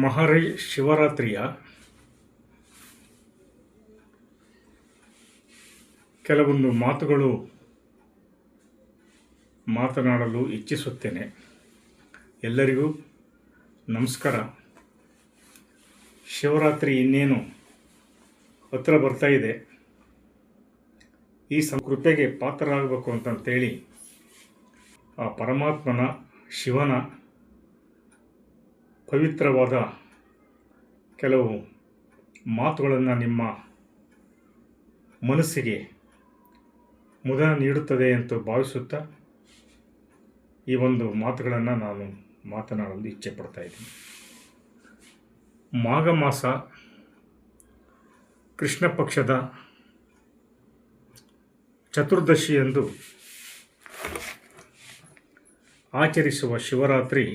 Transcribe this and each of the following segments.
ಮಹಾರಿ ಶಿವರಾತ್ರಿಯ ಕೆಲವೊಂದು ಮಾತುಗಳು ಮಾತನಾಡಲು ಇಚ್ಛಿಸುತ್ತೇನೆ. ಎಲ್ಲರಿಗೂ ನಮಸ್ಕಾರ. ಶಿವರಾತ್ರಿ ಇನ್ನೇನು ಹತ್ತಿರ ಬರ್ತಾ ಇದೆ. ಈ ಕೃಪೆಗೆ ಪಾತ್ರರಾಗಬೇಕು ಅಂತಂತೇಳಿ ಆ ಪರಮಾತ್ಮನ ಶಿವನ ಪವಿತ್ರವಾದ ಕೆಲವು ಮಾತುಗಳನ್ನು ನಿಮ್ಮ ಮನಸ್ಸಿಗೆ ಮುದ ನೀಡುತ್ತದೆ ಅಂತ ಭಾವಿಸುತ್ತಾ ಈ ಒಂದು ಮಾತುಗಳನ್ನು ನಾನು ಮಾತನಾಡಲು ಇಚ್ಛೆ ಪಡ್ತಾ ಇದ್ದೀನಿ. ಮಾಘ ಮಾಸ ಕೃಷ್ಣ ಪಕ್ಷದ ಚತುರ್ದಶಿಯಂದು ಆಚರಿಸುವ ಶಿವರಾತ್ರಿ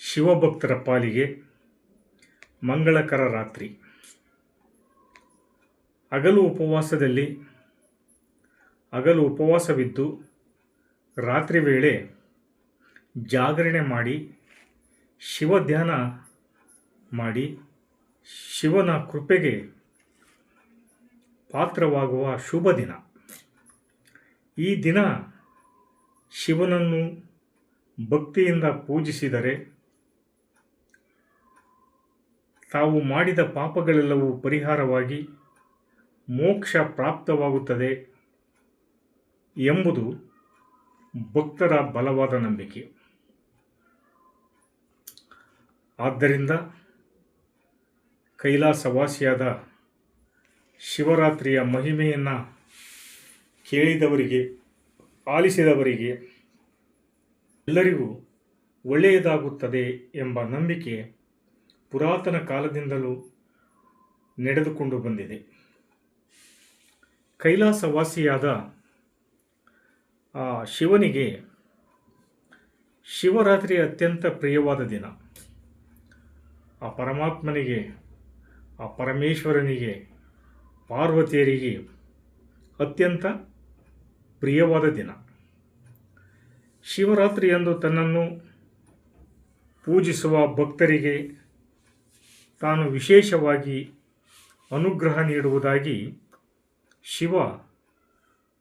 ಶಿವಭಕ್ತರ ಪಾಲಿಗೆ ಮಂಗಳಕರ ರಾತ್ರಿ. ಹಗಲು ಉಪವಾಸವಿದ್ದು ರಾತ್ರಿ ವೇಳೆ ಜಾಗರಣೆ ಮಾಡಿ ಶಿವ ಧ್ಯಾನ ಮಾಡಿ ಶಿವನ ಕೃಪೆಗೆ ಪಾತ್ರವಾಗುವ ಶುಭ ದಿನ. ಈ ದಿನ ಶಿವನನ್ನು ಭಕ್ತಿಯಿಂದ ಪೂಜಿಸಿದರೆ ತಾವು ಮಾಡಿದ ಪಾಪಗಳೆಲ್ಲವೂ ಪರಿಹಾರವಾಗಿ ಮೋಕ್ಷ ಪ್ರಾಪ್ತವಾಗುತ್ತದೆ ಎಂಬುದು ಭಕ್ತರ ಬಲವಾದ ನಂಬಿಕೆ. ಆದ್ದರಿಂದ ಕೈಲಾಸವಾಸಿಯಾದ ಶಿವರಾತ್ರಿಯ ಮಹಿಮೆಯನ್ನು ಕೇಳಿದವರಿಗೆ, ಆಲಿಸಿದವರಿಗೆ ಎಲ್ಲರಿಗೂ ಒಳ್ಳೆಯದಾಗುತ್ತದೆ ಎಂಬ ನಂಬಿಕೆ ಪುರಾತನ ಕಾಲದಿಂದಲೂ ನಡೆದುಕೊಂಡು ಬಂದಿದೆ. ಕೈಲಾಸವಾಸಿಯಾದ ಶಿವನಿಗೆ ಶಿವರಾತ್ರಿ ಅತ್ಯಂತ ಪ್ರಿಯವಾದ ದಿನ. ಆ ಪರಮಾತ್ಮನಿಗೆ, ಆ ಪರಮೇಶ್ವರನಿಗೆ, ಪಾರ್ವತಿಯರಿಗೆ ಅತ್ಯಂತ ಪ್ರಿಯವಾದ ದಿನ. ಶಿವರಾತ್ರಿಯಂದು ತನ್ನನ್ನು ಪೂಜಿಸುವ ಭಕ್ತರಿಗೆ ತಾನು ವಿಶೇಷವಾಗಿ ಅನುಗ್ರಹ ನೀಡುವುದಾಗಿ ಶಿವ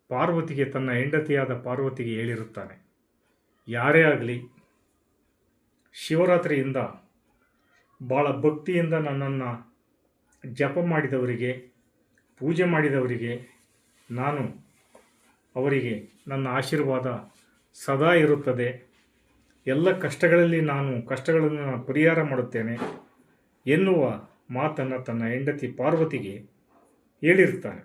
ಪಾರ್ವತಿಗೆ, ತನ್ನ ಹೆಂಡತಿಯಾದ ಪಾರ್ವತಿಗೆ ಹೇಳಿರುತ್ತಾನೆ. ಯಾರೇ ಆಗಲಿ ಶಿವರಾತ್ರಿಯಿಂದ ಭಾಳ ಭಕ್ತಿಯಿಂದ ನನ್ನನ್ನು ಜಪ ಮಾಡಿದವರಿಗೆ, ಪೂಜೆ ಮಾಡಿದವರಿಗೆ ನಾನು ಅವರಿಗೆ ನನ್ನ ಆಶೀರ್ವಾದ ಸದಾ ಇರುತ್ತದೆ. ಎಲ್ಲ ಕಷ್ಟಗಳಲ್ಲಿ ನಾನು ಕಷ್ಟಗಳನ್ನು ಪರಿಹಾರ ಮಾಡುತ್ತೇನೆ ಎನ್ನುವ ಮಾತನ್ನು ತನ್ನ ಹೆಂಡತಿ ಪಾರ್ವತಿಗೆ ಹೇಳಿರುತ್ತಾನೆ.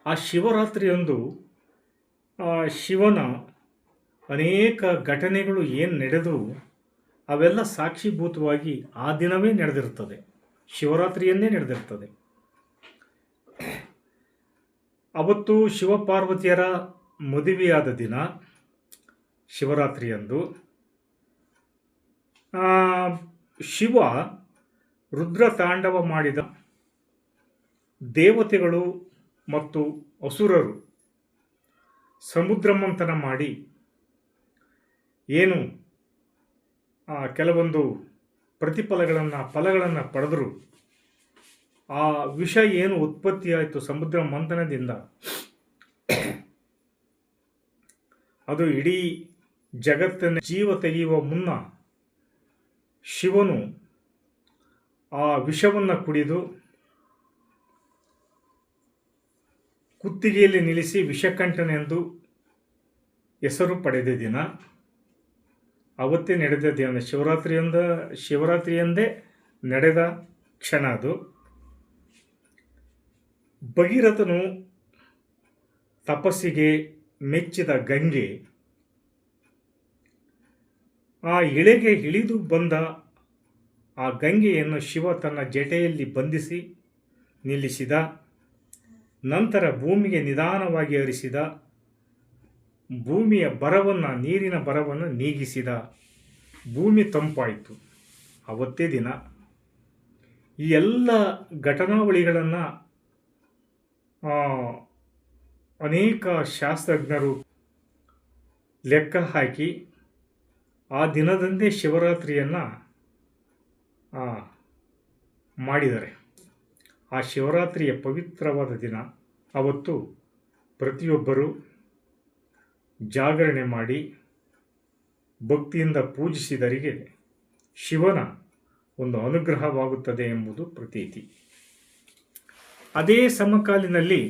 ಆ ಶಿವರಾತ್ರಿಯಂದು ಶಿವನ ಅನೇಕ ಘಟನೆಗಳು ಏನು ನಡೆದರೂ ಅವೆಲ್ಲ ಸಾಕ್ಷೀಭೂತವಾಗಿ ಆ ದಿನವೇ ನಡೆದಿರುತ್ತದೆ, ಶಿವರಾತ್ರಿಯನ್ನೇ ನಡೆದಿರ್ತದೆ. ಅವತ್ತು ಶಿವಪಾರ್ವತಿಯರ ಮದುವೆಯಾದ ದಿನ ಶಿವರಾತ್ರಿಯಂದು ಶಿವ ರುದ್ರ ತಾಂಡವ ಮಾಡಿದ ದೇವತೆಗಳು ಮತ್ತು ಅಸುರರು ಸಮುದ್ರ ಮಂಥನ ಮಾಡಿ ಏನು ಕೆಲವೊಂದು ಫಲಗಳನ್ನು ಪಡೆದರು. ಆ ವಿಷ ಏನು ಉತ್ಪತ್ತಿಯಾಯಿತು ಸಮುದ್ರ ಮಂಥನದಿಂದ, ಅದು ಇಡೀ ಜಗತ್ತನ್ನು ಜೀವ ತೆಗೆಯುವ ಮುನ್ನ ಶಿವನು ಆ ವಿಷವನ್ನು ಕುಡಿದು ಕುತ್ತಿಗೆಯಲ್ಲಿ ನಿಲ್ಲಿಸಿ ವಿಷಕಂಠನೆಂದು ಹೆಸರು ಪಡೆದ ದಿನ ಅವತ್ತೇ ನಡೆದ ದಿನ. ಶಿವರಾತ್ರಿಯಂದೇ ನಡೆದ ಕ್ಷಣ ಅದು. ಭಗೀರಥನು ತಪಸ್ಸಿಗೆ ಮೆಚ್ಚಿದ ಗಂಗೆ ಆ ಇಳೆಗೆ ಇಳಿದು ಬಂದ ಆ ಗಂಗೆಯನ್ನು ಶಿವ ತನ್ನ ಜಟೆಯಲ್ಲಿ ಬಂಧಿಸಿ ನಿಲ್ಲಿಸಿದ. ನಂತರ ಭೂಮಿಗೆ ನಿಧಾನವಾಗಿ ಹರಿಸಿದ. ಭೂಮಿಯ ಬರವನ್ನು, ನೀರಿನ ಬರವನ್ನು ನೀಗಿಸಿದ. ಭೂಮಿ ತಂಪಾಯಿತು. ಅವತ್ತೇ ದಿನ ಈ ಎಲ್ಲ ಘಟನಾವಳಿಗಳನ್ನು ಅನೇಕ ಶಾಸ್ತ್ರಜ್ಞರು ಲೆಕ್ಕ ಹಾಕಿ ಆ ದಿನದಂದೇ ಶಿವರಾತ್ರಿಯನ್ನು ಮಾಡಿದ್ದಾರೆ. ಆ ಶಿವರಾತ್ರಿಯ ಪವಿತ್ರವಾದ ದಿನ. ಅವತ್ತು ಪ್ರತಿಯೊಬ್ಬರೂ ಜಾಗರಣೆ ಮಾಡಿ ಭಕ್ತಿಯಿಂದ ಪೂಜಿಸಿದರಿಗೆ ಶಿವನ ಒಂದು ಅನುಗ್ರಹವಾಗುತ್ತದೆ ಎಂಬುದು ಪ್ರತೀತಿ. ಅದೇ ಸಮಕಾಲಿನಲ್ಲಿ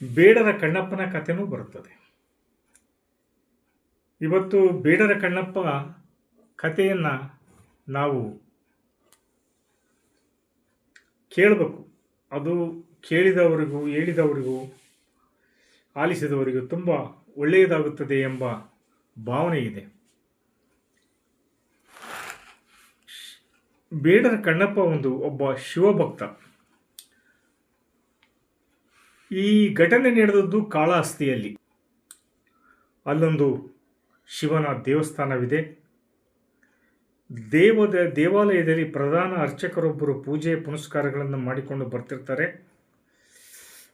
ಬೇಡರ ಕಣ್ಣಪ್ಪನ ಕಥೆನೂ ಬರುತ್ತದೆ. ಇವತ್ತು ಬೇಡರ ಕಣ್ಣಪ್ಪ ಕಥೆಯನ್ನು ನಾವು ಕೇಳಬೇಕು. ಅದು ಕೇಳಿದವರಿಗೂ, ಹೇಳಿದವರಿಗೂ, ಆಲಿಸಿದವರಿಗೂ ತುಂಬ ಒಳ್ಳೆಯದಾಗುತ್ತದೆ ಎಂಬ ಭಾವನೆ ಇದೆ. ಬೇಡರ ಕಣ್ಣಪ್ಪ ಒಬ್ಬ ಶಿವಭಕ್ತ. ಈ ಘಟನೆ ನಡೆದದ್ದು ಕಾಳಹಸ್ತಿಯಲ್ಲಿ. ಅಲ್ಲೊಂದು ಶಿವನ ದೇವಸ್ಥಾನವಿದೆ. ದೇವಾಲಯದಲ್ಲಿ ಪ್ರಧಾನ ಅರ್ಚಕರೊಬ್ಬರು ಪೂಜೆ ಪುನಸ್ಕಾರಗಳನ್ನು ಮಾಡಿಕೊಂಡು ಬರ್ತಿರ್ತಾರೆ.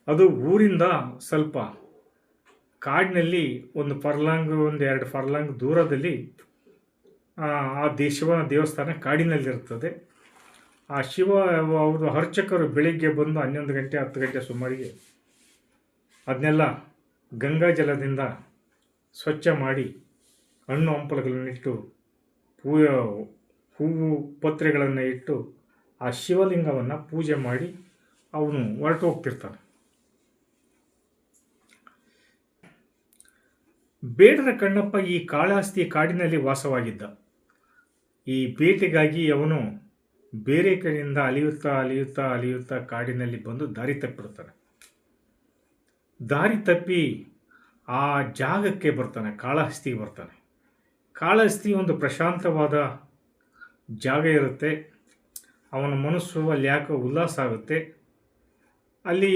ಅದು ಊರಿಂದ ಸ್ವಲ್ಪ ಕಾಡಿನಲ್ಲಿ ಒಂದು ಎರಡು ಫರ್ಲಾಂಗ್ ದೂರದಲ್ಲಿ ಆ ಶಿವನ ದೇವಸ್ಥಾನ ಕಾಡಿನಲ್ಲಿರ್ತದೆ. ಆ ಅವರು ಅರ್ಚಕರು ಬೆಳಿಗ್ಗೆ ಬಂದು 11 ಗಂಟೆ 10 ಗಂಟೆ ಸುಮಾರಿಗೆ ಅದನ್ನೆಲ್ಲ ಗಂಗಾ ಜಲದಿಂದ ಸ್ವಚ್ಛ ಮಾಡಿ ಹಣ್ಣು ಹಂಪಲುಗಳನ್ನಿಟ್ಟು ಹೂವು ಪತ್ರೆಗಳನ್ನು ಇಟ್ಟು ಆ ಶಿವಲಿಂಗವನ್ನು ಪೂಜೆ ಮಾಡಿ ಅವನು ಹೊರಟು ಹೋಗ್ತಿರ್ತಾನೆ. ಬೇಡರ ಕಣ್ಣಪ್ಪ ಈ ಕಾಳಹಸ್ತಿ ಕಾಡಿನಲ್ಲಿ ವಾಸವಾಗಿದ್ದ. ಈ ಬೇಟೆಗಾಗಿ ಅವನು ಬೇರೆ ಕಡೆಯಿಂದ ಅಲಿಯುತ್ತಾ ಕಾಡಿನಲ್ಲಿ ಬಂದು ದಾರಿ ತಪ್ಪಿಬಿಡ್ತಾನೆ. ದಾರಿ ತಪ್ಪಿ ಆ ಜಾಗಕ್ಕೆ ಬರ್ತಾನೆ, ಕಾಳಹಸ್ತಿಗೆ ಬರ್ತಾನೆ. ಕಾಳಹಸ್ತಿ ಒಂದು ಪ್ರಶಾಂತವಾದ ಜಾಗ ಇರುತ್ತೆ. ಅವನ ಮನಸ್ಸು ಅಲ್ಲಿ ಯಾಕೋ ಉಲ್ಲಾಸ ಆಗುತ್ತೆ. ಅಲ್ಲಿ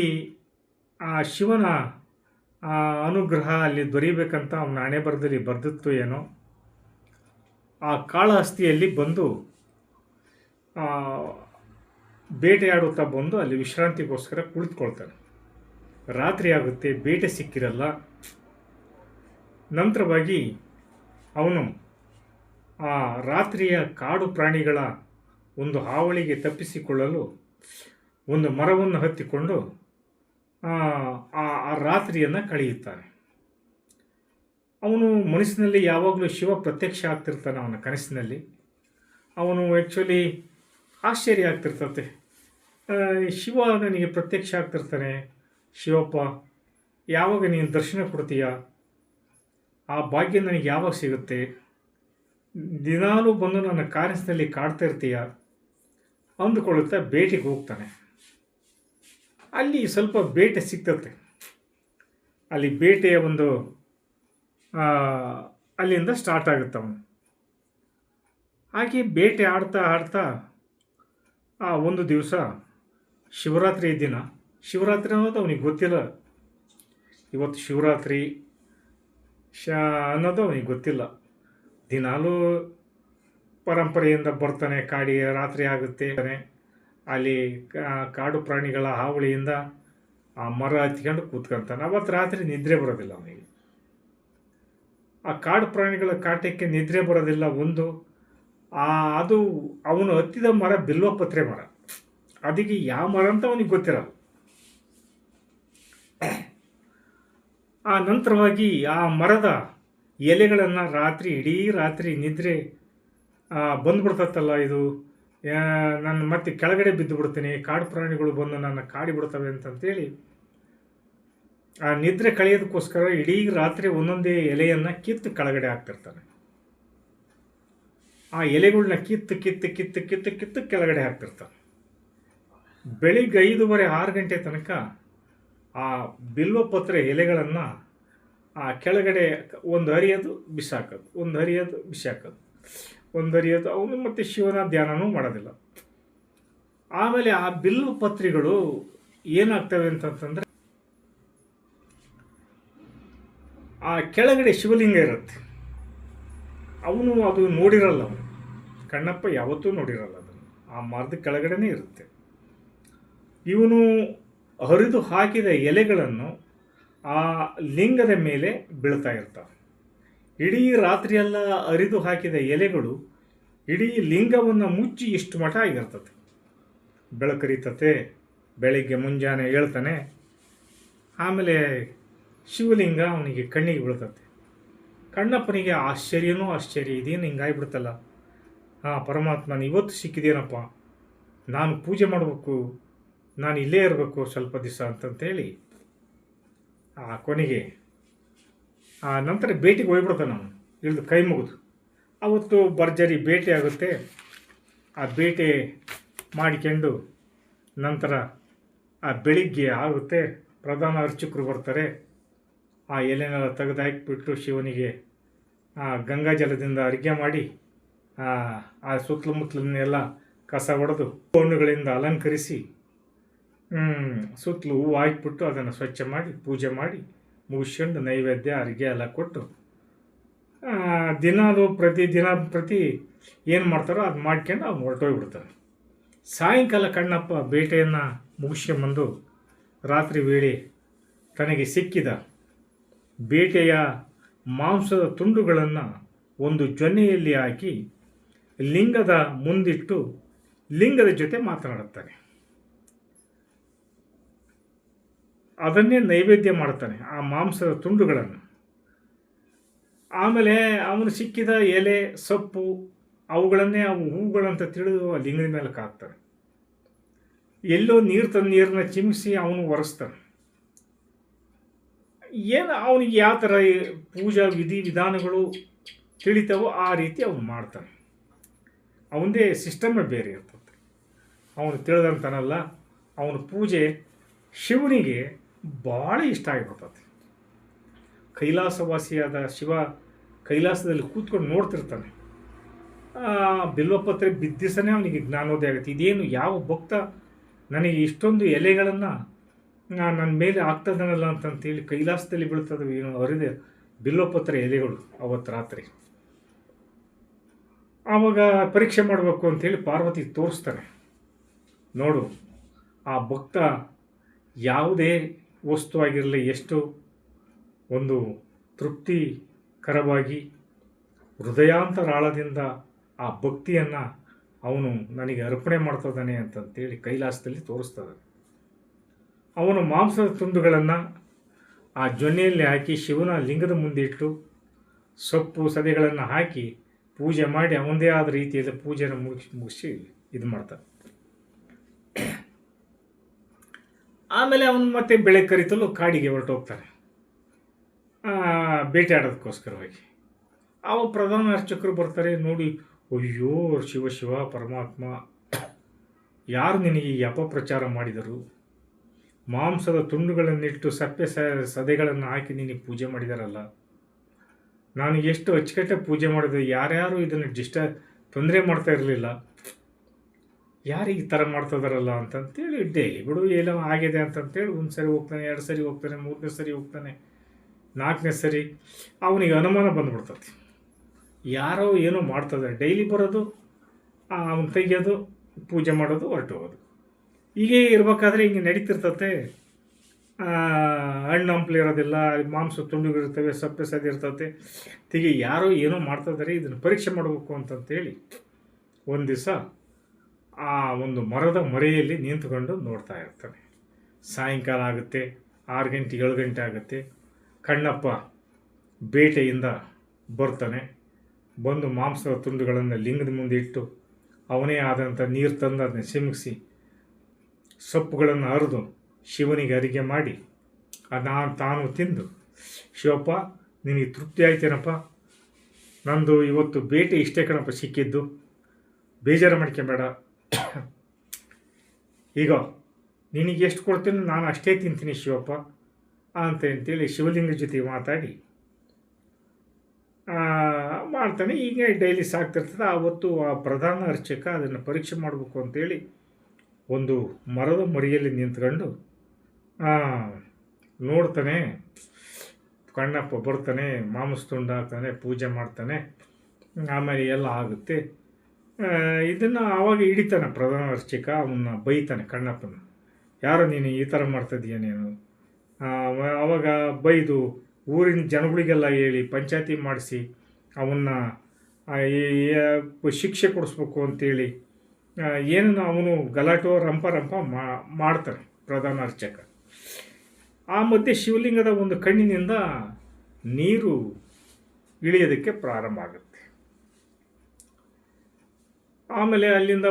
ಆ ಶಿವನ ಅನುಗ್ರಹ ಅಲ್ಲಿ ದೊರೀಬೇಕಂತ ಅವನ ಹಣೆ ಬರದಲ್ಲಿ ಬರ್ದಿತ್ತು ಏನೋ. ಆ ಕಾಳಹಸ್ತಿಯಲ್ಲಿ ಬಂದು ಬೇಟೆಯಾಡುತ್ತಾ ಬಂದು ಅಲ್ಲಿ ವಿಶ್ರಾಂತಿಗೋಸ್ಕರ ಕುಳಿತುಕೊಳ್ತಾನೆ. ರಾತ್ರಿ ಆಗುತ್ತೆ, ಬೇಟೆ ಸಿಕ್ಕಿರಲ್ಲ. ನಂತರವಾಗಿ ಅವನು ಆ ರಾತ್ರಿಯ ಕಾಡು ಪ್ರಾಣಿಗಳ ಒಂದು ಹಾವಳಿಗೆ ತಪ್ಪಿಸಿಕೊಳ್ಳಲು ಒಂದು ಮರವನ್ನು ಹತ್ತಿಕೊಂಡು ಆ ರಾತ್ರಿಯನ್ನು ಕಳೆಯುತ್ತಾನೆ. ಅವನು ಮನಸ್ಸಿನಲ್ಲಿ ಯಾವಾಗಲೂ ಶಿವ ಪ್ರತ್ಯಕ್ಷ ಆಗ್ತಿರ್ತಾನೆ. ಅವನ ಕನಸಿನಲ್ಲಿ ಅವನು ಆ್ಯಕ್ಚುಲಿ ಆಶ್ಚರ್ಯ ಆಗ್ತಿರ್ತತೆ. ಶಿವ ನನಗೆ ಪ್ರತ್ಯಕ್ಷ ಆಗ್ತಿರ್ತಾನೆ. ಶಿವಪ್ಪ, ಯಾವಾಗ ನೀನು ದರ್ಶನ ಕೊಡ್ತೀಯ? ಆ ಭಾಗ್ಯ ನನಗೆ ಯಾವಾಗ ಸಿಗುತ್ತೆ? ದಿನಾಲೂ ಬಂದು ನನ್ನ ಕನಸಿನಲ್ಲಿ ಕಾಡ್ತಾ ಇರ್ತೀಯ ಅಂದುಕೊಳ್ಳುತ್ತಾ ಬೇಟೆಗೆ ಹೋಗ್ತಾನೆ. ಅಲ್ಲಿ ಸ್ವಲ್ಪ ಬೇಟೆ ಸಿಗ್ತತೆ. ಅಲ್ಲಿ ಬೇಟೆಯ ಒಂದು ಅಲ್ಲಿಂದ ಸ್ಟಾರ್ಟ್ ಆಗುತ್ತೆ ಅವನು. ಹಾಗೆ ಬೇಟೆ ಆಡ್ತಾ ಒಂದು ದಿವಸ ಶಿವರಾತ್ರಿ ದಿನ, ಶಿವರಾತ್ರಿ ಅನ್ನೋದು ಅವನಿಗೆ ಗೊತ್ತಿಲ್ಲ. ಇವತ್ತು ಶಿವರಾತ್ರಿ ಅನ್ನೋದು ಅವನಿಗೆ ಗೊತ್ತಿಲ್ಲ. ದಿನಾಲೂ ಪರಂಪರೆಯಿಂದ ಬರ್ತಾನೆ. ಕಾಡಿಗೆ ರಾತ್ರಿ ಆಗುತ್ತೆ, ಅಲ್ಲಿ ಕಾಡು ಪ್ರಾಣಿಗಳ ಹಾವಳಿಯಿಂದ ಆ ಮರ ಹತ್ಕೊಂಡು ಕೂತ್ಕೊಂತಾನೆ. ಅವತ್ತು ರಾತ್ರಿ ನಿದ್ರೆ ಬರೋದಿಲ್ಲ ಅವನಿಗೆ. ಆ ಕಾಡು ಪ್ರಾಣಿಗಳ ಕಾಟಕ್ಕೆ ನಿದ್ರೆ ಬರೋದಿಲ್ಲ. ಅದು ಅವನು ಹತ್ತಿದ ಮರ ಬಿಲ್ವಪತ್ರೆ ಮರ. ಅದಕ್ಕೆ ಯಾವ ಮರ ಅಂತ ಅವನಿಗೆ ಗೊತ್ತಿರಲ್ಲ. ಆ ನಂತರವಾಗಿ ಆ ಮರದ ಎಲೆಗಳನ್ನು ಇಡೀ ರಾತ್ರಿ ನಿದ್ರೆ ಬಂದ್ಬಿಡ್ತತ್ತಲ್ಲ, ಇದು ನಾನು ಮತ್ತೆ ಕೆಳಗಡೆ ಬಿದ್ದು ಬಿಡ್ತೀನಿ, ಕಾಡು ಪ್ರಾಣಿಗಳು ಬಂದು ನನ್ನ ಕಾಡಿಬಿಡ್ತವೆ ಅಂತಂತೇಳಿ ಆ ನಿದ್ರೆ ಕಳೆಯೋದಕ್ಕೋಸ್ಕರ ಇಡೀ ರಾತ್ರಿ ಒಂದೊಂದೇ ಎಲೆಯನ್ನು ಕಿತ್ತು ಕೆಳಗಡೆ ಹಾಕ್ತಿರ್ತಾನೆ. ಆ ಎಲೆಗಳನ್ನ ಕಿತ್ತು ಕೆಳಗಡೆ ಹಾಕ್ತಿರ್ತಾನೆ. ಬೆಳಿಗ್ಗೆ 5:30 6 ತನಕ ಆ ಬಿಲ್ವಪತ್ರೆ ಎಲೆಗಳನ್ನು ಆ ಕೆಳಗಡೆ ಒಂದು ಹರಿಯೋದು ಬಿಸಾಕೋದು, ಒಂದು ಹರಿಯೋದು ಅವನು ಮತ್ತೆ ಶಿವನ ಧ್ಯಾನನೂ ಮಾಡೋದಿಲ್ಲ. ಆಮೇಲೆ ಆ ಬಿಲ್ವಪತ್ರೆಗಳು ಏನಾಗ್ತವೆ ಅಂತಂತಂದರೆ, ಆ ಕೆಳಗಡೆ ಶಿವಲಿಂಗ ಇರುತ್ತೆ. ಅವನು ಅದು ನೋಡಿರಲ್ಲ. ಅವನು ಕಣ್ಣಪ್ಪ ಯಾವತ್ತೂ ನೋಡಿರಲ್ಲ ಅದನ್ನು. ಆ ಮರದ ಕೆಳಗಡೆನೇ ಇರುತ್ತೆ. ಇವನು ಹರಿದು ಹಾಕಿದ ಎಲೆಗಳನ್ನು ಆ ಲಿಂಗದ ಮೇಲೆ ಬೀಳ್ತಾ ಇರ್ತಾವೆ. ಇಡೀ ರಾತ್ರಿಯೆಲ್ಲ ಅರಿದು ಹಾಕಿದ ಎಲೆಗಳು ಇಡೀ ಲಿಂಗವನ್ನು ಮುಚ್ಚಿ ಇಷ್ಟು ಮಠ ಆಗಿರ್ತದೆ. ಬೆಳಕರಿತತೆ, ಬೆಳಿಗ್ಗೆ ಮುಂಜಾನೆ ಹೇಳ್ತಾನೆ. ಆಮೇಲೆ ಶಿವಲಿಂಗ ಅವನಿಗೆ ಕಣ್ಣಿಗೆ ಬೀಳ್ತತೆ. ಕಣ್ಣಪ್ಪನಿಗೆ ಆಶ್ಚರ್ಯನೂ ಆಶ್ಚರ್ಯ, ಇದೇನು ಹಿಂಗಾಗ್ಬಿಡ್ತಲ್ಲ, ಪರಮಾತ್ಮನ ಇವತ್ತು ಸಿಕ್ಕಿದೇನಪ್ಪ, ನಾನು ಪೂಜೆ ಮಾಡಬೇಕು, ನಾನು ಇಲ್ಲೇ ಇರಬೇಕು ಸ್ವಲ್ಪ ದಿವಸ ಅಂತಂತೇಳಿ ಕೊನೆಗೆ ನಂತರ ಭೇಟಿಗೆ ಹೋಗ್ಬಿಡ್ತಾನೆ. ಅವನು ಇಳಿದು ಕೈ ಮುಗಿದು ಅವತ್ತು ಭರ್ಜರಿ ಭೇಟಿ ಆಗುತ್ತೆ. ಆ ಭೇಟಿ ಮಾಡಿಕೊಂಡು ನಂತರ ಬೆಳಿಗ್ಗೆ ಆಗುತ್ತೆ. ಪ್ರಧಾನ ಅರ್ಚಕರು ಬರ್ತಾರೆ. ಆ ಎಲೆನೆಲ್ಲ ತೆಗೆದು ಹಾಕಿಬಿಟ್ಟು ಶಿವನಿಗೆ ಗಂಗಾಜಲದಿಂದ ಅರ್ಘ್ಯ ಮಾಡಿ ಆ ಸುತ್ತಲುಮುತ್ತಲನ್ನೆಲ್ಲ ಕಸ ಹೊಡೆದು ಹಣ್ಣುಗಳಿಂದ ಅಲಂಕರಿಸಿ ಸುತ್ತಲೂ ಹೂವು ಹಾಕಿಬಿಟ್ಟು ಅದನ್ನು ಸ್ವಚ್ಛ ಮಾಡಿ ಪೂಜೆ ಮಾಡಿ ಮುಗಿಸ್ಕೊಂಡು ನೈವೇದ್ಯ ಅರ್ಘ್ಯ ಎಲ್ಲ ಕೊಟ್ಟು ದಿನಾಲು ಪ್ರತಿ ಏನು ಮಾಡ್ತಾರೋ ಅದು ಮಾಡ್ಕೊಂಡು ಅವ್ನು ಹೊರಟೋಗ್ಬಿಡ್ತಾನೆ. ಸಾಯಂಕಾಲ ಕಣ್ಣಪ್ಪ ಬೇಟೆಯನ್ನು ಮುಗಿಸ್ಕೊಂಬಂದು ರಾತ್ರಿ ವೇಳೆ ತನಗೆ ಸಿಕ್ಕಿದ ಬೇಟೆಯ ಮಾಂಸದ ತುಂಡುಗಳನ್ನು ಒಂದು ಜೊನ್ನೆಯಲ್ಲಿ ಹಾಕಿ ಲಿಂಗದ ಮುಂದಿಟ್ಟು ಲಿಂಗದ ಜೊತೆ ಮಾತನಾಡುತ್ತಾನೆ. ಅದನ್ನೇ ನೈವೇದ್ಯ ಮಾಡ್ತಾನೆ, ಆ ಮಾಂಸದ ತುಂಡುಗಳನ್ನು. ಆಮೇಲೆ ಅವನು ಸಿಕ್ಕಿದ ಎಲೆ ಸೊಪ್ಪು ಅವುಗಳನ್ನೇ ಅವು ಹೂಗಳಂತ ತಿಳಿದು ಆ ಲಿಂಗದ ಮೇಲೆ ಹಾಕ್ತಾನೆ. ಎಲ್ಲೋ ನೀರನ್ನ ಚಿಮ್ಮಿಸಿ ಅವನು ಒರೆಸ್ತಾನೆ. ಏನು ಅವನಿಗೆ ಯಾವ ಥರ ಪೂಜಾ ವಿಧಾನಗಳು ತಿಳಿತಾವೋ ಆ ರೀತಿ ಅವನು ಮಾಡ್ತಾನೆ. ಅವನದೇ ಸಿಸ್ಟಮೇ ಬೇರೆ ಇರ್ತದೆ. ಅವನು ತಿಳಿದಂತನಲ್ಲ, ಅವನ ಪೂಜೆ ಶಿವನಿಗೆ ಭಾಳ ಇಷ್ಟ ಆಗಿಬಿಡ್ತದೆ. ಕೈಲಾಸವಾಸಿಯಾದ ಶಿವ ಕೈಲಾಸದಲ್ಲಿ ಕೂತ್ಕೊಂಡು ನೋಡ್ತಿರ್ತಾನೆ. ಬಿಲ್ವಪತ್ರೆ ಬಿದ್ದಿಸನೇ ಅವನಿಗೆ ಜ್ಞಾನೋದಯ ಆಗುತ್ತೆ. ಇದೇನು ಯಾವ ಭಕ್ತ ನನಗೆ ಇಷ್ಟೊಂದು ಎಲೆಗಳನ್ನು ನನ್ನ ಮೇಲೆ ಆಗ್ತದನಲ್ಲ ಅಂತಂತೇಳಿ ಕೈಲಾಸದಲ್ಲಿ ಬೀಳ್ತದೆ ಏನು ಅರಿದೆ ಬಿಲ್ವಪತ್ರೆ ಎಲೆಗಳು ಅವತ್ತು ರಾತ್ರಿ. ಆವಾಗ ಪರೀಕ್ಷೆ ಮಾಡಬೇಕು ಅಂಥೇಳಿ ಪಾರ್ವತಿ ತೋರಿಸ್ತಾನೆ. ನೋಡು, ಆ ಭಕ್ತ ಯಾವುದೇ ವಸ್ತು ಆಗಿರಲಿ ಎಷ್ಟು ಒಂದು ತೃಪ್ತಿಕರವಾಗಿ ಹೃದಯಾಂತರಾಳದಿಂದ ಆ ಭಕ್ತಿಯನ್ನು ಅವನು ನನಗೆ ಅರ್ಪಣೆ ಮಾಡ್ತದಾನೆ ಅಂತಂತೇಳಿ ಕೈಲಾಸದಲ್ಲಿ ತೋರಿಸ್ತದೆ. ಅವನು ಮಾಂಸದ ತುಂಡುಗಳನ್ನು ಆ ಜೊನ್ನೆಯಲ್ಲಿ ಹಾಕಿ ಶಿವನ ಲಿಂಗದ ಮುಂದೆ ಇಟ್ಟು ಸೊಪ್ಪು ಸದೆಗಳನ್ನು ಹಾಕಿ ಪೂಜೆ ಮಾಡಿ ಅವನದೇ ಆದ ರೀತಿಯಲ್ಲಿ ಪೂಜೆಯನ್ನು ಮುಗಿಸಿ ಇದು ಮಾಡ್ತಾನೆ. ಆಮೇಲೆ ಅವನು ಮತ್ತೆ ಬೆಳಗ್ಗೆ ಕರಿತಲು ಕಾಡಿಗೆ ಹೊರಟೋಗ್ತಾನೆ ಬೇಟೆಯಾಡೋದಕ್ಕೋಸ್ಕರವಾಗಿ. ಅವ ಪ್ರಧಾನ ಅರ್ಚಕರು ಬರ್ತಾರೆ. ನೋಡಿ, ಅಯ್ಯೋ ಶಿವ ಶಿವ ಪರಮಾತ್ಮ, ಯಾರು ನಿನಗೆ ಈ ಅಪಪ್ರಚಾರ ಮಾಡಿದರು? ಮಾಂಸದ ತುಂಡುಗಳನ್ನಿಟ್ಟು ಸಪ್ಪೆ ಸದೆಗಳನ್ನು ಹಾಕಿ ನಿನಗೆ ಪೂಜೆ ಮಾಡಿದಾರಲ್ಲ. ನಾನು ಎಷ್ಟು ಅಚ್ಚುಕಟ್ಟಾಗಿ ಪೂಜೆ ಮಾಡಿದೆ, ಯಾರ್ಯಾರು ಇದನ್ನು ತೊಂದರೆ ಮಾಡ್ತಾ ಇರಲಿಲ್ಲ, ಯಾರಿಗೆ ಈ ಥರ ಮಾಡ್ತಾಯಿದಾರಲ್ಲ ಅಂತಂತೇಳಿ ಡೈಲಿ ಬಿಡು ಏನೋ ಆಗಿದೆ ಅಂತಂತೇಳಿ ಒಂದು ಸರಿ ಹೋಗ್ತಾನೆ, 2 ಸರಿ ಹೋಗ್ತಾನೆ, 3ನೇ ಸರಿ ಹೋಗ್ತಾನೆ, 4ನೇ ಸರಿ ಅವನಿಗೆ ಅನುಮಾನ ಬಂದ್ಬಿಡ್ತದೆ. ಯಾರೋ ಏನೋ ಮಾಡ್ತದೆ. ಡೈಲಿ ಬರೋದು, ಅವನು ತೆಗಿಯೋದು, ಪೂಜೆ ಮಾಡೋದು, ಹೊರಟೋಗೋದು. ಹೀಗೆ ಇರಬೇಕಾದ್ರೆ ಹಿಂಗೆ ನಡೀತಿರ್ತತೆ. ಹಣ್ಣು ಹಂಪ್ಲು ಇರೋದಿಲ್ಲ, ಮಾಂಸ ತುಂಡುಗಳಿರ್ತವೆ, ಸಪ್ಪೆ ಸದಿ ಇರ್ತದೆ. ಹೀಗೆ ಯಾರೋ ಏನೋ ಮಾಡ್ತಾಯಿದ್ದಾರೆ, ಇದನ್ನು ಪರೀಕ್ಷೆ ಮಾಡಬೇಕು ಅಂತಂತೇಳಿ ಒಂದು ದಿವಸ ಆ ಒಂದು ಮರದ ಮರೆಯಲ್ಲಿ ನಿಂತ್ಕೊಂಡು ನೋಡ್ತಾ ಇರ್ತಾನೆ. ಸಾಯಂಕಾಲ ಆಗುತ್ತೆ, 6 ಗಂಟೆ 7 ಗಂಟೆ ಆಗುತ್ತೆ. ಕಣ್ಣಪ್ಪ ಬೇಟೆಯಿಂದ ಬರ್ತಾನೆ. ಬಂದು ಮಾಂಸದ ತುಂಡುಗಳನ್ನು ಲಿಂಗದ ಮುಂದೆ ಇಟ್ಟು ಅವನೇ ಆದಂಥ ನೀರು ತಂದು ಅದನ್ನ ಚಿಮುಕಿಸಿ ಸೊಪ್ಪುಗಳನ್ನು ಹರಿದು ಶಿವನಿಗೆ ಅರಿಗೆ ಮಾಡಿ ಅದನ್ನು ತಾನು ತಿಂದು, ಶಿವಪ್ಪ ನಿನಗೆ ತೃಪ್ತಿ ಆಯ್ತೇನಪ್ಪ, ನಂದು ಇವತ್ತು ಬೇಟೆ ಇಷ್ಟೇ ಕಣಪ್ಪ ಸಿಕ್ಕಿದ್ದು, ಬೇಜಾರು ಮಾಡ್ಕೊಂಬೇಡ, ಈಗ ನಿನಗೆ ಎಷ್ಟು ಕೊಡ್ತೀನಿ ನಾನು ಅಷ್ಟೇ ತಿಂತೀನಿ ಶಿವಪ್ಪ ಅಂತೇಳಿ ಶಿವಲಿಂಗ ಜೊತೆ ಮಾತಾಡಿ ಮಾಡ್ತಾನೆ. ಹೀಗೆ ಡೈಲಿ ಸಾಕ್ತಿರ್ತದೆ. ಆವತ್ತು ಆ ಪ್ರಧಾನ ಅರ್ಚಕ ಅದನ್ನು ಪರೀಕ್ಷೆ ಮಾಡಬೇಕು ಅಂತೇಳಿ ಒಂದು ಮರದ ಮರಿಯಲ್ಲಿ ನಿಂತ್ಕೊಂಡು ನೋಡ್ತಾನೆ. ಕಣ್ಣಪ್ಪ ಬರ್ತಾನೆ, ಮಾಂಸ ತುಂಡು ಹಾಕ್ತಾನೆ, ಪೂಜೆ ಮಾಡ್ತಾನೆ. ಆಮೇಲೆ ಎಲ್ಲ ಆಗುತ್ತೆ. ಇದನ್ನು ಆವಾಗ ಹಿಡಿತಾನೆ ಪ್ರಧಾನ ಅರ್ಚಕ. ಅವನ್ನ ಬೈತಾನೆ ಕಣ್ಣಪ್ಪನ, ಯಾರೋ ನೀನು ಈ ಥರ ಮಾಡ್ತಿದ್ದೀಯ ನೀನು. ಆವಾಗ ಬೈದು ಊರಿನ ಜನಗಳಿಗೆಲ್ಲ ಹೇಳಿ ಪಂಚಾಯತಿ ಮಾಡಿಸಿ ಅವನ್ನ ಶಿಕ್ಷೆ ಕೊಡಿಸ್ಬೇಕು ಅಂತೇಳಿ ಏನು ಅವನು ಗಲಾಟೆ ರಂಪ ಮಾಡ್ತಾನೆ ಪ್ರಧಾನ ಅರ್ಚಕ. ಆ ಮಧ್ಯೆ ಶಿವಲಿಂಗದ ಒಂದು ಕಣ್ಣಿನಿಂದ ನೀರು ಇಳಿಯೋದಕ್ಕೆ ಪ್ರಾರಂಭ ಆಗುತ್ತೆ. ಆಮೇಲೆ ಅಲ್ಲಿಂದ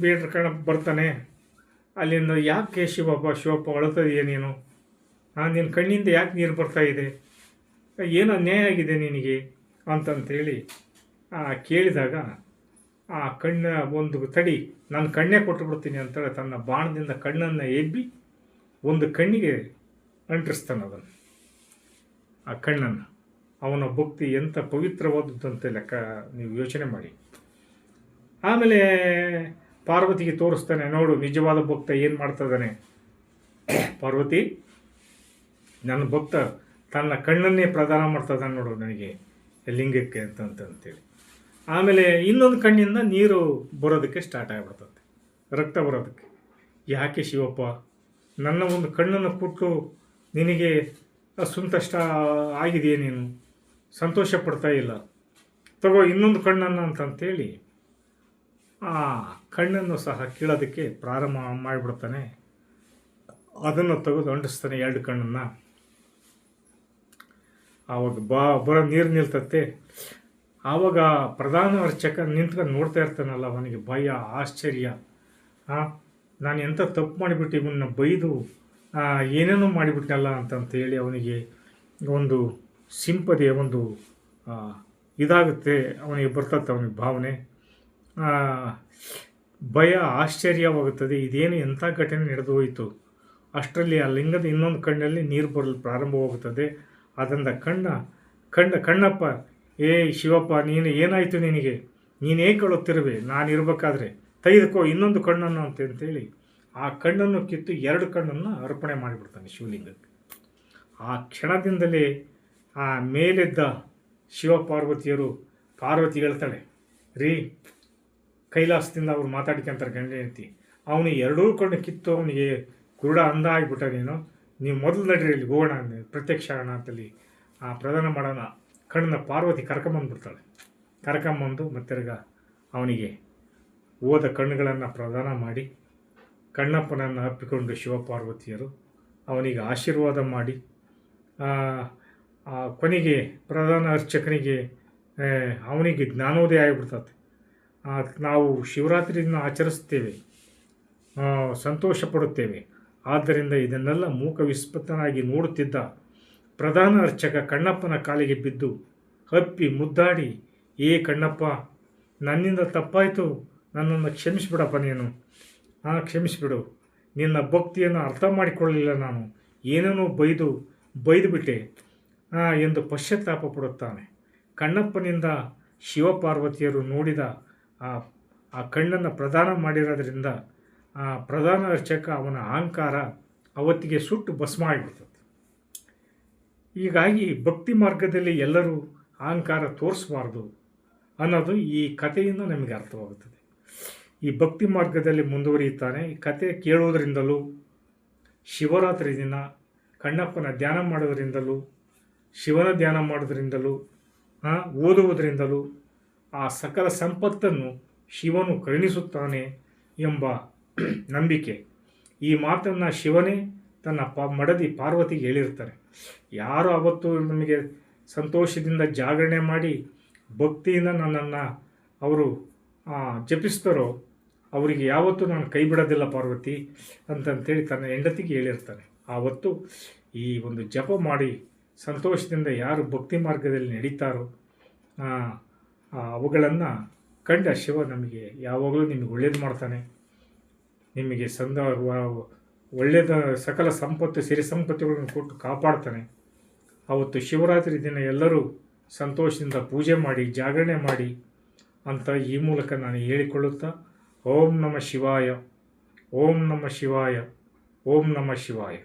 ಬೇಡ್ರ ಬರ್ತಾನೆ. ಅಲ್ಲಿಂದ ಯಾಕೆ ಶಿವಪ್ಪ ಅಳುತ್ತದೆ ನೀನು, ನಿನ್ನ ಕಣ್ಣಿಂದ ಯಾಕೆ ನೀರು ಬರ್ತಾ ಇದೆ, ಏನು ಅನ್ಯಾಯ ಆಗಿದೆ ನಿನಗೆ ಅಂತಂತೇಳಿ ಕೇಳಿದಾಗ ಆ ಕಣ್ಣ ಒಂದು ತಡಿ ನಾನು ಕಣ್ಣೇ ಕೊಟ್ಟುಬಿಡ್ತೀನಿ ಅಂತೇಳಿ ತನ್ನ ಬಾಣದಿಂದ ಕಣ್ಣನ್ನು ಎಬ್ಬಿ ಒಂದು ಕಣ್ಣಿಗೆ ಅಂಟಿಸ್ತಾನೆ ಅದನ್ನು, ಆ ಕಣ್ಣನ್ನು. ಅವನ ಭಕ್ತಿ ಎಂಥ ಪವಿತ್ರವಾದದ್ದಂತೆ ಲೆಕ್ಕ ನೀವು ಯೋಚನೆ ಮಾಡಿ. ಆಮೇಲೆ ಪಾರ್ವತಿಗೆ ತೋರಿಸ್ತಾನೆ, ನೋಡು ನಿಜವಾದ ಭಕ್ತ ಏನು ಮಾಡ್ತಾಯಿದ್ದಾನೆ. ಪಾರ್ವತಿ, ನನ್ನ ಭಕ್ತ ತನ್ನ ಕಣ್ಣನ್ನೇ ಪ್ರದಾನ ಮಾಡ್ತಾಯಿದ್ದಾನೆ ನೋಡು ನನಗೆ ಲಿಂಗಕ್ಕೆ ಅಂತಂತೇಳಿ. ಆಮೇಲೆ ಇನ್ನೊಂದು ಕಣ್ಣಿಂದ ನೀರು ಬರೋದಕ್ಕೆ ಸ್ಟಾರ್ಟ್ ಆಗಿಬಿಡ್ತದೆ, ರಕ್ತ ಬರೋದಕ್ಕೆ. ಯಾಕೆ ಶಿವಪ್ಪ, ನನ್ನ ಒಂದು ಕಣ್ಣನ್ನು ಕೊಟ್ಟು ನಿನಗೆ ಸಂತುಷ್ಟ ಆಗಿದೆಯೇ, ನೀನು ಸಂತೋಷ ಪಡ್ತಾ ಇಲ್ಲ, ತಗೋ ಇನ್ನೊಂದು ಕಣ್ಣನ್ನು ಅಂತಂತೇಳಿ ಆ ಕಣ್ಣನ್ನು ಸಹ ಕೀಳೋದಕ್ಕೆ ಪ್ರಾರಂಭ ಮಾಡಿಬಿಡ್ತಾನೆ. ಅದನ್ನು ತೆಗೆದು ಅಂಟಿಸ್ತಾನೆ, ಎರಡು ಕಣ್ಣನ್ನು. ಆವಾಗ ಬರೋ ನೀರು ನಿಲ್ತತ್ತೆ. ಆವಾಗ ಪ್ರಧಾನ ಅರ್ಚಕ ನಿಂತ್ಕೊಂಡು ನೋಡ್ತಾ ಇರ್ತಾನಲ್ಲ, ಅವನಿಗೆ ಭಯ, ಆಶ್ಚರ್ಯ. ನಾನು ಎಂಥ ತಪ್ಪು ಮಾಡಿಬಿಟ್ಟು ಇವನ್ನ ಬೈದು ಏನೇನೋ ಮಾಡಿಬಿಟ್ಟನಲ್ಲ ಅಂತಂತೇಳಿ ಅವನಿಗೆ ಒಂದು ಸಿಂಪದಿ, ಒಂದು ಇದಾಗುತ್ತೆ, ಅವನಿಗೆ ಬರ್ತದೆ ಅವನಿಗೆ ಭಾವನೆ, ಭಯ, ಆಶ್ಚರ್ಯವಾಗುತ್ತದೆ. ಇದೇನು ಎಂಥ ಘಟನೆ ನಡೆದು ಹೋಯಿತು. ಅಷ್ಟರಲ್ಲಿ ಆ ಲಿಂಗದ ಇನ್ನೊಂದು ಕಣ್ಣಲ್ಲಿ ನೀರು ಬರಲು ಪ್ರಾರಂಭವಾಗುತ್ತದೆ. ಅದರಿಂದ ಕಣ್ಣಪ್ಪ, ಏ ಶಿವಪ್ಪ, ನೀನು ಏನಾಯಿತು ನಿನಗೆ, ನೀನೇ ಕಳುತ್ತಿರುವೆ, ನಾನು ಇರಬೇಕಾದ್ರೆ ತೆಗೆದುಕೋ ಇನ್ನೊಂದು ಕಣ್ಣನ್ನು ಅಂತೇಳಿ ಆ ಕಣ್ಣನ್ನು ಕಿತ್ತು ಎರಡು ಕಣ್ಣನ್ನು ಅರ್ಪಣೆ ಮಾಡಿಬಿಡ್ತಾನೆ ಶಿವಲಿಂಗಕ್ಕೆ. ಆ ಕ್ಷಣದಿಂದಲೇ ಆ ಮೇಲೆದ್ದ ಶಿವಪಾರ್ವತಿಯರು, ಪಾರ್ವತಿ ಹೇಳ್ತಾಳೆ, ರೀ ಕೈಲಾಸದಿಂದ ಅವ್ರು ಮಾತಾಡ್ಕೊಂತಾರೆ ಗಂಡ ಹೆಂಡತಿ, ಅವನು ಎರಡೂ ಕಣ್ಣು ಕಿತ್ತು ಅವನಿಗೆ ಕುರುಡ ಅಂದ ಆಗಿಬಿಟ್ಟ, ನೀವು ಮೊದಲು ನಡ್ರಿ ಇಲ್ಲಿ ಹೋಗೋಣ ಪ್ರತ್ಯಕ್ಷ ಆಗೋಣ ಅಂತಲ್ಲಿ ಆ ಪ್ರದಾನ ಮಾಡೋಣ. ಕಣ್ಣನ್ನ ಪಾರ್ವತಿ ಕರ್ಕೊಂಬಂದ್ಬಿಡ್ತಾಳೆ. ಕರ್ಕೊಂಬಂದು ಮತ್ತಿರ್ಗ ಅವನಿಗೆ ಹೋದ ಕಣ್ಣುಗಳನ್ನು ಪ್ರದಾನ ಮಾಡಿ ಕಣ್ಣಪ್ಪನನ್ನು ಅಪ್ಪಿಕೊಂಡು ಶಿವಪಾರ್ವತಿಯರು ಅವನಿಗೆ ಆಶೀರ್ವಾದ ಮಾಡಿ ಕೊನೆಗೆ ಪ್ರಧಾನ ಅರ್ಚಕನಿಗೆ ಅವನಿಗೆ ಜ್ಞಾನೋದಯ ಆಗಿಬಿಡ್ತದೆ. ನಾವು ಶಿವರಾತ್ರಿಯನ್ನು ಆಚರಿಸ್ತೇವೆ, ಸಂತೋಷ ಪಡುತ್ತೇವೆ. ಆದ್ದರಿಂದ ಇದನ್ನೆಲ್ಲ ಮೂಕ ವಿಸ್ಪತ್ತನಾಗಿ ನೋಡುತ್ತಿದ್ದ ಪ್ರಧಾನ ಅರ್ಚಕ ಕಣ್ಣಪ್ಪನ ಕಾಲಿಗೆ ಬಿದ್ದು ಹಪ್ಪಿ ಮುದ್ದಾಡಿ, ಏ ಕಣ್ಣಪ್ಪ, ನನ್ನಿಂದ ತಪ್ಪಾಯಿತು, ನನ್ನನ್ನು ಕ್ಷಮಿಸಿಬಿಡಪ್ಪ, ನೀನು ಕ್ಷಮಿಸಿಬಿಡು, ನಿನ್ನ ಭಕ್ತಿಯನ್ನು ಅರ್ಥ ಮಾಡಿಕೊಳ್ಳಲಿಲ್ಲ, ನಾನು ಏನೇನೋ ಬೈದುಬಿಟ್ಟೆ ಎಂದು ಪಶ್ಚಾತ್ತಾಪ ಪಡುತ್ತಾನೆ. ಕಣ್ಣಪ್ಪನಿಂದ ಶಿವಪಾರ್ವತಿಯರು ನೋಡಿದ ಆ ಕಣ್ಣನ್ನು ಪ್ರದಾನ ಮಾಡಿರೋದ್ರಿಂದ ಆ ಪ್ರಧಾನ ಅರ್ಚಕ ಅವನ ಅಹಂಕಾರ ಅವತ್ತಿಗೆ ಸುಟ್ಟು ಭಸ್ಮ ಆಗಿಬಿಡ್ತದೆ. ಹೀಗಾಗಿ ಭಕ್ತಿ ಮಾರ್ಗದಲ್ಲಿ ಎಲ್ಲರೂ ಅಹಂಕಾರ ತೋರಿಸಬಾರ್ದು ಅನ್ನೋದು ಈ ಕಥೆಯಿಂದ ನಮಗೆ ಅರ್ಥವಾಗುತ್ತದೆ. ಈ ಭಕ್ತಿ ಮಾರ್ಗದಲ್ಲಿ ಮುಂದುವರಿಯುತ್ತಾನೆ. ಈ ಕಥೆ ಕೇಳುವುದರಿಂದಲೂ, ಶಿವರಾತ್ರಿ ದಿನ ಕಣ್ಣಪ್ಪನ ಧ್ಯಾನ ಮಾಡೋದರಿಂದಲೂ, ಶಿವನ ಧ್ಯಾನ ಮಾಡೋದರಿಂದಲೂ, ಓದುವುದರಿಂದಲೂ ಆ ಸಕಲ ಸಂಪತ್ತನ್ನು ಶಿವನು ಕರುಣಿಸುತ್ತಾನೆ ಎಂಬ ನಂಬಿಕೆ. ಈ ಮಾತನ್ನು ಶಿವನೇ ತನ್ನ ಮಡದಿ ಪಾರ್ವತಿಗೆ ಹೇಳಿರ್ತಾರೆ. ಯಾರು ಅವತ್ತು ನಮಗೆ ಸಂತೋಷದಿಂದ ಜಾಗರಣೆ ಮಾಡಿ ಭಕ್ತಿಯಿಂದ ನನ್ನನ್ನು ಅವರು ಜಪಿಸ್ತಾರೋ ಅವರಿಗೆ ಯಾವತ್ತೂ ನಾನು ಕೈ ಬಿಡೋದಿಲ್ಲ ಪಾರ್ವತಿ ಅಂತಂತೇಳಿ ತನ್ನ ಹೆಂಡತಿಗೆ ಹೇಳಿರ್ತಾನೆ. ಆವತ್ತು ಈ ಒಂದು ಜಪ ಮಾಡಿ ಸಂತೋಷದಿಂದ ಯಾರು ಭಕ್ತಿ ಮಾರ್ಗದಲ್ಲಿ ನಡೀತಾರೋ ಅವುಗಳನ್ನು ಕಂಡ ಶಿವ ನಮಗೆ ಯಾವಾಗಲೂ ನಿಮಗೆ ಒಳ್ಳೇದು ಮಾಡ್ತಾನೆ. ನಿಮಗೆ ಒಳ್ಳೆಯದ ಸಕಲ ಸಂಪತ್ತು, ಸಿರಿ ಸಂಪತ್ತುಗಳನ್ನು ಕೊಟ್ಟು ಕಾಪಾಡ್ತಾನೆ. ಆವತ್ತು ಶಿವರಾತ್ರಿ ದಿನ ಎಲ್ಲರೂ ಸಂತೋಷದಿಂದ ಪೂಜೆ ಮಾಡಿ ಜಾಗರಣೆ ಮಾಡಿ ಅಂತ ಈ ಮೂಲಕ ನಾನು ಹೇಳಿಕೊಳ್ಳುತ್ತಾ, ಓಂ ನಮಃ ಶಿವಾಯ, ಓಂ ನಮಃ ಶಿವಾಯ, ಓಂ ನಮಃ ಶಿವಾಯ.